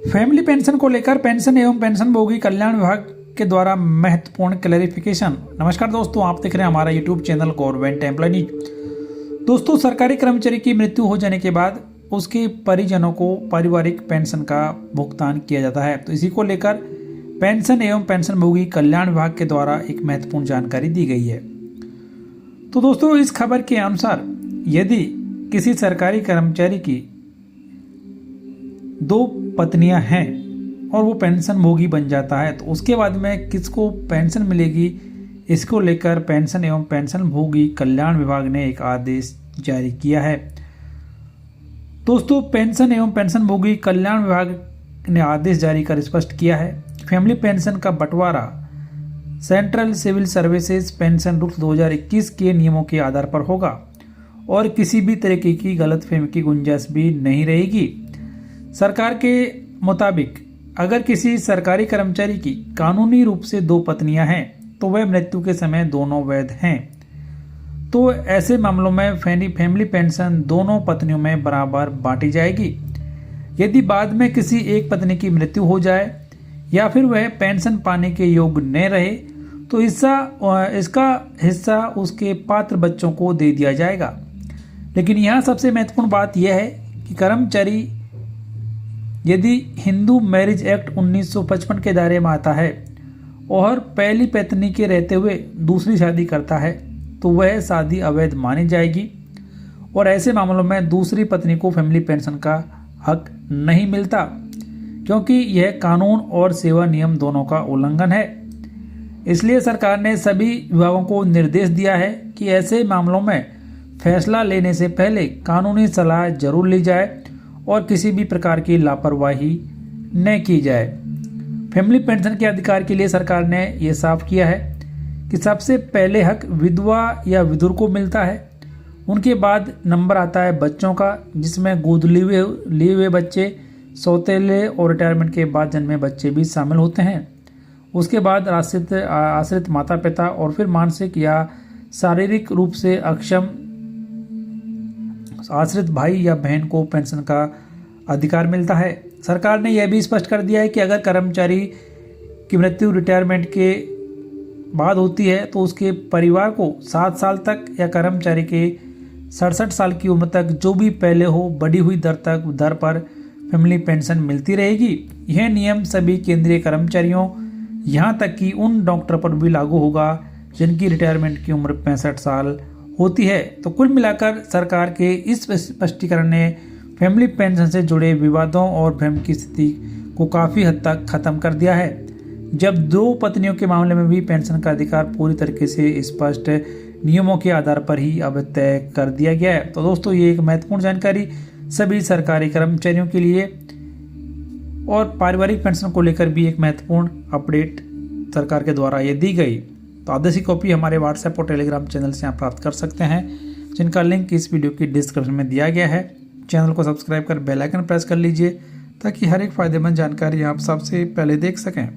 Family pension को लेकर pension एवं पेंशनभोगी कल्याण विभाग के द्वारा महत्वपूर्ण क्लैरिफिकेशन। नमस्कार दोस्तों, आप देख रहे हैं हमारा YouTube channel government employ news. दोस्तों, सरकारी कर्मचारी की मृत्यु हो जाने के बाद उसके परिजनों को पारिवारिक पेंशन का भुगतान किया जाता है। तो इसी को लेकर पेंशन एवं पेंशनभोगी कल्याण विभाग के द्वारा एक महत्वपूर्ण जानकारी दी गई है। तो दोस्तों, इस खबर के अनुसार यदि किसी सरकारी कर्मचारी की 2 पत्नियां हैं और वो पेंशन भोगी बन जाता है तो उसके बाद में किसको पेंशन मिलेगी, इसको लेकर पेंशन एवं पेंशन भोगी कल्याण विभाग ने एक आदेश जारी किया है। दोस्तों, पेंशन एवं पेंशन भोगी कल्याण विभाग ने आदेश जारी कर स्पष्ट किया है कि फैमिली पेंशन का बंटवारा central civil services pension rules 2021 के नियमों के आधार पर होगा और किसी भी तरीके की गलतफहमी की गुंजाइश भी नहीं रहेगी। सरकार के मुताबिक अगर किसी सरकारी कर्मचारी की कानूनी रूप से 2 पत्नियां हैं तो वह मृत्यु के समय दोनों वैध हैं। तो ऐसे मामलों में फैमिली पेंशन दोनों पत्नियों में बराबर बांटी जाएगी। यदि बाद में किसी एक पत्नी की मृत्यु हो जाए या फिर वह पेंशन पाने के योग्य न रहे तो इसका हिस्सा उसके पात्र बच्चों को दे दिया जाएगा। लेकिन यहाँ सबसे महत्वपूर्ण बात यह है कि कर्मचारी यदि हिंदू मैरिज एक्ट 1955 के दायरे में आता है और पहली पत्नी के रहते हुए दूसरी शादी करता है तो वह शादी अवैध मानी जाएगी और ऐसे मामलों में दूसरी पत्नी को फैमिली पेंशन का हक नहीं मिलता, क्योंकि यह कानून और सेवा नियम दोनों का उल्लंघन है। इसलिए सरकार ने सभी विभागों को निर्देश दिया है कि ऐसे मामलों में फैसला लेने से पहले कानूनी सलाह जरूर ली जाए और किसी भी प्रकार की लापरवाही न की जाए। फैमिली पेंशन के अधिकार के लिए सरकार ने यह साफ किया है कि सबसे पहले हक विधवा या विधुर को मिलता है। उनके बाद नंबर आता है बच्चों का, जिसमें गोद लिए हुए बच्चे, सौतेले और रिटायरमेंट के बाद जन्मे बच्चे भी शामिल होते हैं। उसके बाद आश्रित माता पिता और फिर मानसिक या शारीरिक रूप से अक्षम आश्रित भाई या बहन को पेंशन का अधिकार मिलता है। सरकार ने यह भी स्पष्ट कर दिया है कि अगर कर्मचारी की मृत्यु रिटायरमेंट के बाद होती है तो उसके परिवार को 7 साल तक या कर्मचारी के 67 साल की उम्र तक जो भी पहले हो बढ़ी हुई दर पर फैमिली पेंशन मिलती रहेगी। यह नियम सभी केंद्रीय कर्मचारियों यहाँ तक कि उन डॉक्टर पर भी लागू होगा जिनकी रिटायरमेंट की उम्र 65 साल होती है। तो कुल मिलाकर सरकार के इस स्पष्टीकरण ने फैमिली पेंशन से जुड़े विवादों और भ्रम की स्थिति को काफ़ी हद तक खत्म कर दिया है, जब 2 पत्नियों के मामले में भी पेंशन का अधिकार पूरी तरीके से स्पष्ट नियमों के आधार पर ही अब तय कर दिया गया है। तो दोस्तों, ये एक महत्वपूर्ण जानकारी सभी सरकारी कर्मचारियों के लिए और पारिवारिक पेंशन को लेकर भी एक महत्वपूर्ण अपडेट सरकार के द्वारा ये दी गई। तो आदेश की कॉपी हमारे व्हाट्सएप और टेलीग्राम चैनल से आप प्राप्त कर सकते हैं, जिनका लिंक इस वीडियो की डिस्क्रिप्शन में दिया गया है। चैनल को सब्सक्राइब कर बेल आइकन प्रेस कर लीजिए ताकि हर एक फ़ायदेमंद जानकारी आप सबसे पहले देख सकें।